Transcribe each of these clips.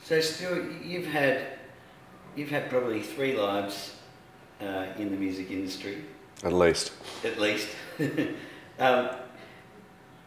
So Stuart, you've had probably 3 lives in the music industry. At least. At least. Can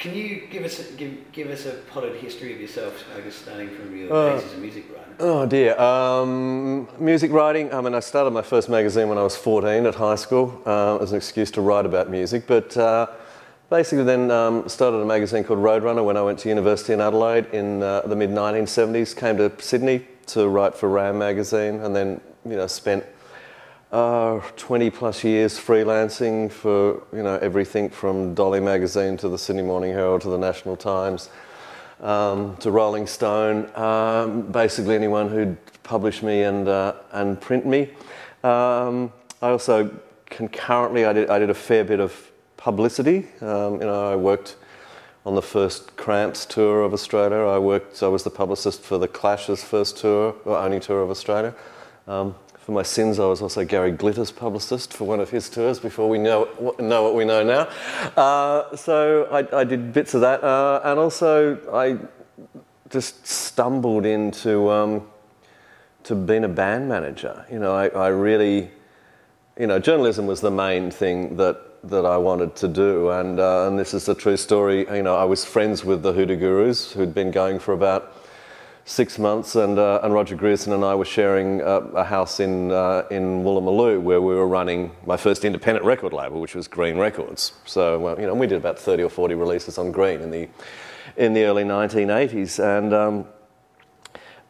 you give us a potted history of yourself, I guess, starting from your days as a music writer? Oh dear. Music writing. I mean, I started my first magazine when I was 14 at high school as an excuse to write about music. But basically, then started a magazine called Roadrunner when I went to university in Adelaide in the mid 1970s. Came to Sydney to write for Ram magazine, and then spent 20 plus years freelancing for everything from Dolly magazine to the Sydney Morning Herald to the National Times to Rolling Stone, basically anyone who'd publish me and print me. I also concurrently I did a fair bit of publicity. I worked on the first Cramps tour of Australia. I was the publicist for the Clash's first tour, or only tour of Australia. For my sins, I was also Gary Glitter's publicist for one of his tours before we know what we know now. So I did bits of that, and also I just stumbled into to being a band manager. I really, journalism was the main thing that I wanted to do, and this is a true story. I was friends with the Hoodoo Gurus, who'd been going for about 6 months, and Roger Grierson and I were sharing a house in Woolloomooloo, where we were running my first independent record label, which was Green Records. So we did about 30 or 40 releases on Green in the early 1980s,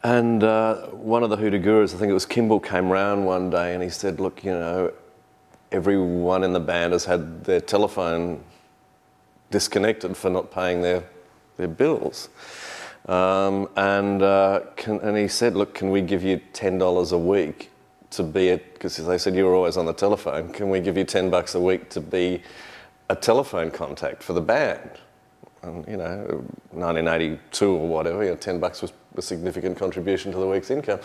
and one of the Hoodoo Gurus, I think it was Kimball, came round one day and he said, "Look, everyone in the band has had their telephone disconnected for not paying their bills." And he said, "Look, can we give you $10 a week to be because they said you were always on the telephone, can we give you $10 a week to be a telephone contact for the band?" And 1982 or whatever, $10 was a significant contribution to the week's income.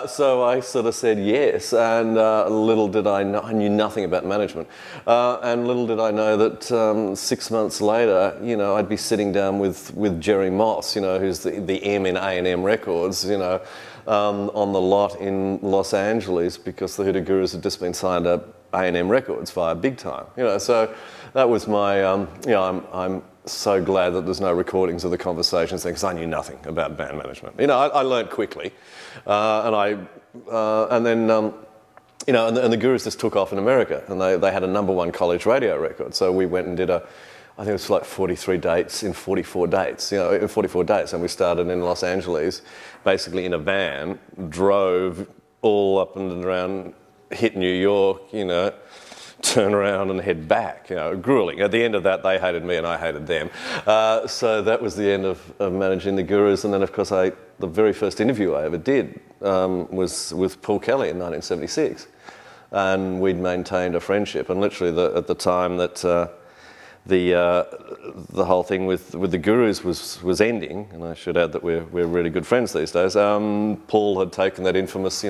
So I sort of said yes, and little did I know, I knew nothing about management, and little did I know that 6 months later, I'd be sitting down with Jerry Moss, who's the M in A&M Records, on the lot in Los Angeles, because the Hoodoo Gurus had just been signed up A&M Records via Big Time. So that was my, I'm so glad that there's no recordings of the conversations there, because I knew nothing about band management. I learned quickly, and then the Gurus just took off in America, and they had a #1 college radio record. So we went and did I think it was like 43 dates in 44 dates, in 44 dates, and we started in Los Angeles, basically in a van, drove all up and around, hit New York, turn around and head back, grueling. At the end of that, they hated me and I hated them. So that was the end of managing the Gurus. And then, of course, the very first interview I ever did was with Paul Kelly in 1976. And we'd maintained a friendship. And literally, at the time that the whole thing with the Gurus was ending, and I should add that we're really good friends these days, Paul had taken that infamous,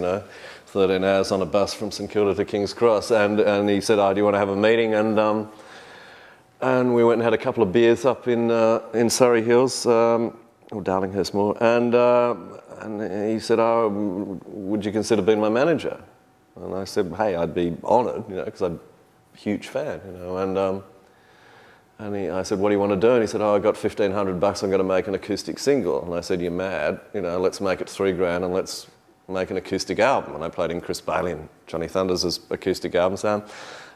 13 hours on a bus from St Kilda to King's Cross, and he said, "Oh, do you want to have a meeting?" And we went and had a couple of beers up in Surrey Hills, or Darlinghurst Moor, and he said, "Oh, would you consider being my manager?" And I said, "Hey, I'd be honoured, because I'm a huge fan, And I said, "What do you want to do?" And he said, "Oh, I got $1,500. I'm going to make an acoustic single." And I said, "You're mad. Let's make it $3,000 and let's make an acoustic album." And I played in Chris Bailey and Johnny Thunders' acoustic album sound,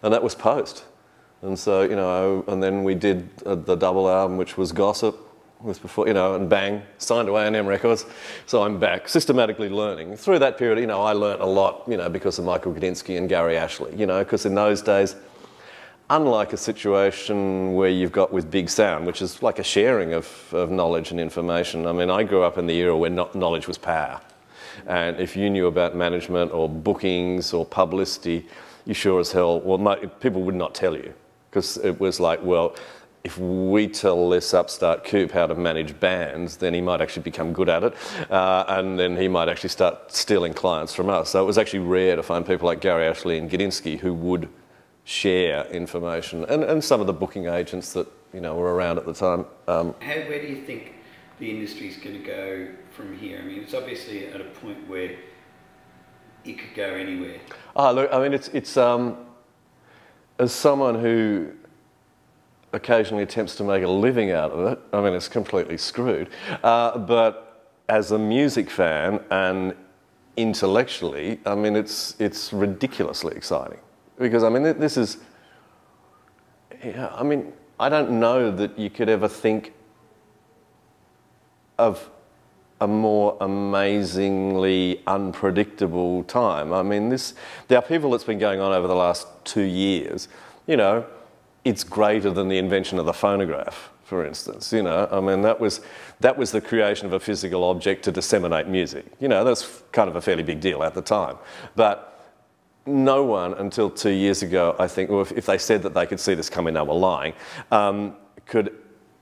and that was Post. And so, and then we did the double album, which was Gossip, was before, and bang, signed to A&M Records. So I'm back, systematically learning. Through that period, I learnt a lot, because of Michael Gudinski and Gary Ashley, because in those days, unlike a situation where you've got with Big Sound, which is like a sharing of knowledge and information. I mean, I grew up in the era where knowledge was power. And if you knew about management or bookings or publicity, you sure as hell, people would not tell you. Because it was like, well, if we tell this upstart Coupe how to manage bands, then he might actually become good at it, and then he might actually start stealing clients from us. So it was actually rare to find people like Gary Ashley and Gudinski who would share information, and some of the booking agents that were around at the time. Where do you think the industry's going to go from here? I mean, it's obviously at a point where it could go anywhere. Oh, look, I mean, it's as someone who occasionally attempts to make a living out of it, I mean, it's completely screwed. But as a music fan and intellectually, I mean, it's ridiculously exciting. Because, I mean, this is, yeah, I mean, I don't know that you could ever think of a more amazingly unpredictable time. I mean, the upheaval that's been going on over the last 2 years, you know, it's greater than the invention of the phonograph, for instance. You know, I mean, that was the creation of a physical object to disseminate music. You know, that's kind of a fairly big deal at the time. But no one until 2 years ago, I think, or if they said that they could see this coming, they were lying, could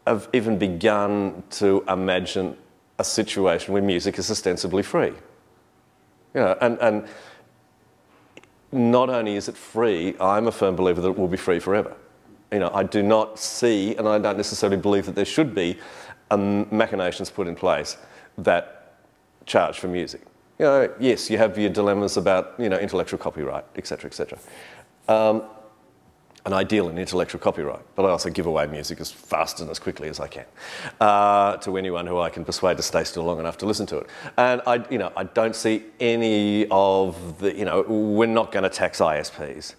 have even begun to imagine a situation where music is ostensibly free. You know, and not only is it free, I'm a firm believer that it will be free forever. You know, I do not see, and I don't necessarily believe that there should be machinations put in place that charge for music. You know, yes, you have your dilemmas about, you know, intellectual copyright, etc., etc. And I deal in intellectual copyright, but I also give away music as fast and as quickly as I can to anyone who I can persuade to stay still long enough to listen to it. And I don't see any of the, you know, we're not going to tax ISPs.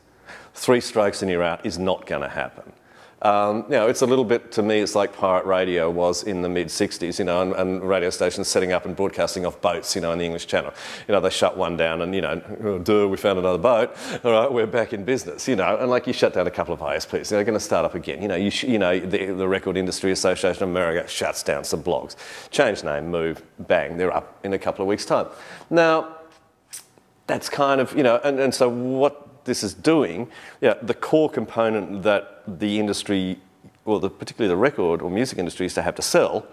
3 strikes and you're out is not going to happen. You know, it's a little bit, to me, it's like pirate radio was in the mid-60s, you know, and radio stations setting up and broadcasting off boats, you know, in the English Channel. You know, they shut one down and, you know, oh, duh, we found another boat. All right, we're back in business, you know. And, like, you shut down a couple of ISPs. They're going to start up again. You know, the Record Industry Association of America shuts down some blogs. Change name, move, bang, they're up in a couple of weeks' time. Now, that's kind of, you know, and so what this is doing, yeah, the core component that the industry, or particularly the record or music industry, is to have to sell,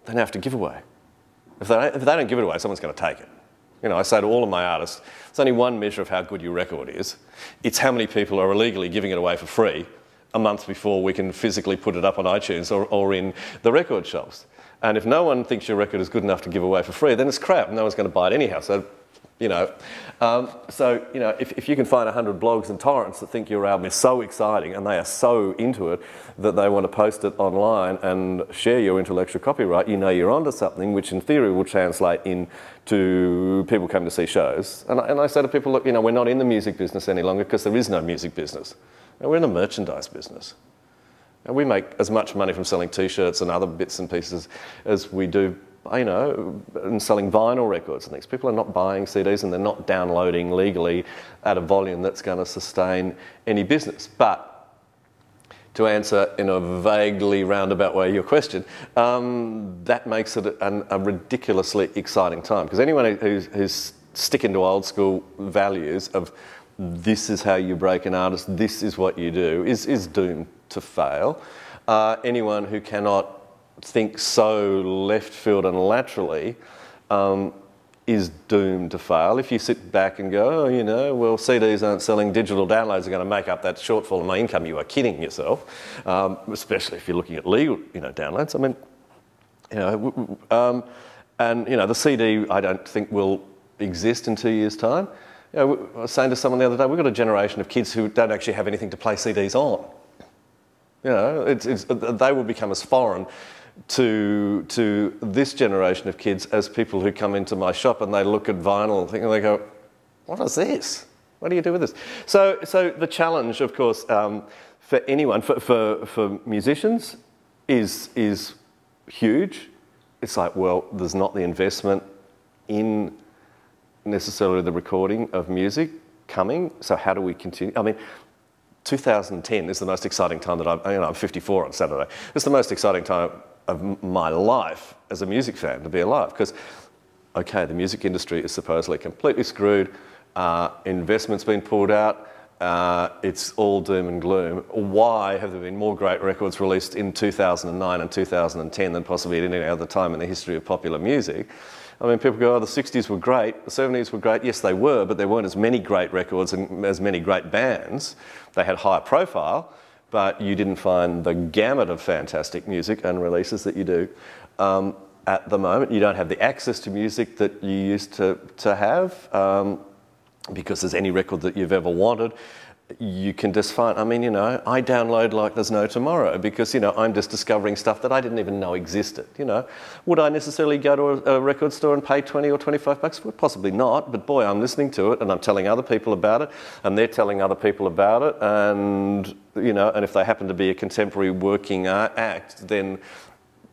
they now have to give away. If they don't give it away, someone's going to take it. You know, I say to all of my artists, there's only one measure of how good your record is. It's how many people are illegally giving it away for free a month before we can physically put it up on iTunes or in the record shops. And if no one thinks your record is good enough to give away for free, then it's crap. No one's going to buy it anyhow. So, you know, if you can find 100 blogs and torrents that think your album is so exciting and they are so into it that they want to post it online and share your intellectual copyright, you know you're onto something, which in theory will translate into people coming to see shows. And I say to people, look, you know, we're not in the music business any longer because there is no music business. And we're in the merchandise business. And we make as much money from selling T-shirts and other bits and pieces as we do, you know, and selling vinyl records and things. People are not buying CDs and they're not downloading legally at a volume that's going to sustain any business. But to answer in a vaguely roundabout way your question, that makes it a ridiculously exciting time. Because anyone who's sticking to old school values of this is how you break an artist, this is what you do, is doomed to fail. Anyone who cannot think so left field and laterally is doomed to fail. If you sit back and go, oh, you know, well, CDs aren't selling, digital downloads are going to make up that shortfall in my income, you are kidding yourself, especially if you're looking at legal, you know, downloads. I mean, you know, and, you know, the CD I don't think will exist in 2 years' time. You know, I was saying to someone the other day, we've got a generation of kids who don't actually have anything to play CDs on. You know, they will become as foreign to this generation of kids as people who come into my shop and they look at vinyl and they go, what is this? What do you do with this? So the challenge, of course, for anyone, for musicians, is huge. It's like, well, there's not the investment in necessarily the recording of music coming. So how do we continue? I mean, 2010 is the most exciting time that I'm 54 on Saturday. It's the most exciting time of my life as a music fan to be alive because, okay, the music industry is supposedly completely screwed, investment's been pulled out, it's all doom and gloom. Why have there been more great records released in 2009 and 2010 than possibly at any other time in the history of popular music? I mean, people go, oh, the 60s were great, the 70s were great. Yes, they were, but there weren't as many great records and as many great bands. They had higher profile, but you didn't find the gamut of fantastic music and releases that you do at the moment. You don't have the access to music that you used to have, because there's any record that you've ever wanted. You can just find, I mean, you know, I download like there's no tomorrow because, you know, I'm just discovering stuff that I didn't even know existed, you know. Would I necessarily go to a record store and pay 20 or 25 bucks for it? Possibly not, but boy, I'm listening to it and I'm telling other people about it and they're telling other people about it, and, you know, and if they happen to be a contemporary working act, then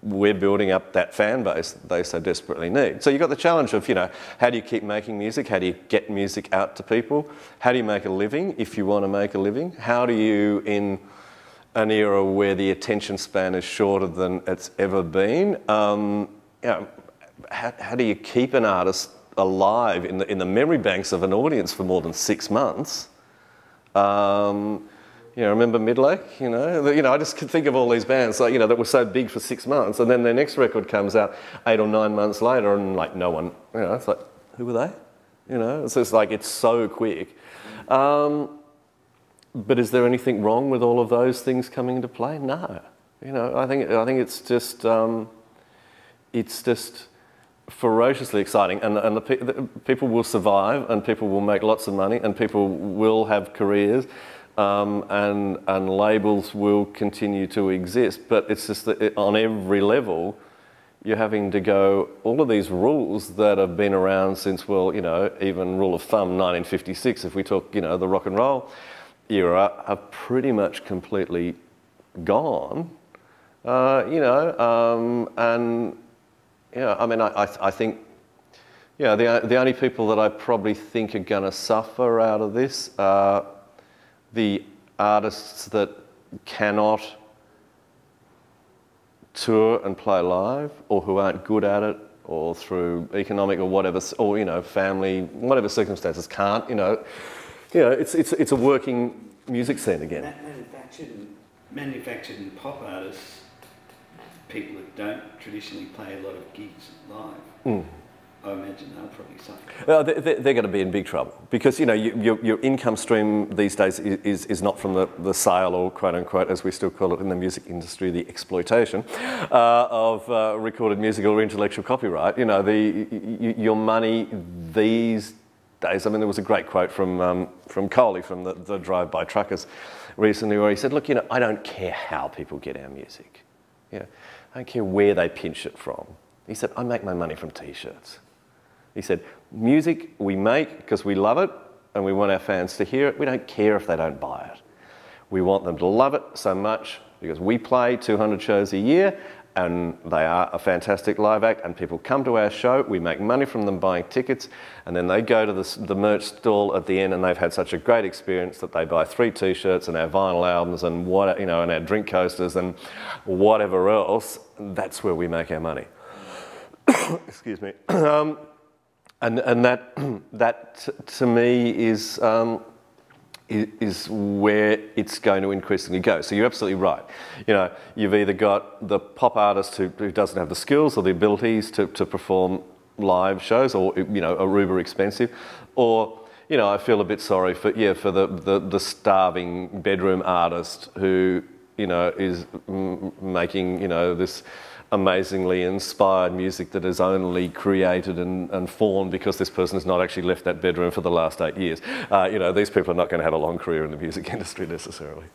we're building up that fan base they so desperately need. So you've got the challenge of, you know, how do you keep making music? How do you get music out to people? How do you make a living if you want to make a living? How do you, in an era where the attention span is shorter than it's ever been, you know, how do you keep an artist alive in the memory banks of an audience for more than 6 months? You know, remember Midlake? You know, I just could think of all these bands, like, you know, that were so big for 6 months, and then their next record comes out 8 or 9 months later, and like no one, you know, it's like, who were they? You know, so it's like it's so quick. But is there anything wrong with all of those things coming into play? No. You know, I think it's just ferociously exciting, and the people will survive, and people will make lots of money, and people will have careers. And labels will continue to exist, but it's just that on every level you're having to go, all of these rules that have been around since, well, you know, even rule of thumb 1956, if we talk, you know, the rock and roll era, are pretty much completely gone. You know, and, you know, I mean, I think, yeah, the only people that I probably think are going to suffer out of this are the artists that cannot tour and play live, or who aren't good at it, or through economic or whatever, or, you know, family, whatever circumstances, can't, you know, it's a working music scene again. Manufactured and pop artists, people that don't traditionally play a lot of gigs live. I imagine they'll probably suffer. Well, they're going to be in big trouble because, you know, your income stream these days is not from the sale, or quote unquote, as we still call it in the music industry, the exploitation of recorded music or intellectual copyright. You know, your money these days. I mean, there was a great quote from Coley from the Drive-By Truckers recently, where he said, "Look, you know, I don't care how people get our music. Yeah, I don't care where they pinch it from." He said, "I make my money from T-shirts." He said, music we make because we love it and we want our fans to hear it. We don't care if they don't buy it. We want them to love it so much because we play 200 shows a year and they are a fantastic live act, and people come to our show, we make money from them buying tickets, and then they go to the merch stall at the end and they've had such a great experience that they buy 3 T-shirts and our vinyl albums and what, you know, and our drink coasters and whatever else. That's where we make our money. Excuse me. And that to me is where it's going to increasingly go. So you're absolutely right. You know, you've either got the pop artist who doesn't have the skills or the abilities to perform live shows, or, you know, are uber expensive, or, you know, I feel a bit sorry for the starving bedroom artist who, you know, is making, you know, this amazingly inspired music that is only created and formed because this person has not actually left that bedroom for the last 8 years. You know, these people are not going to have a long career in the music industry necessarily.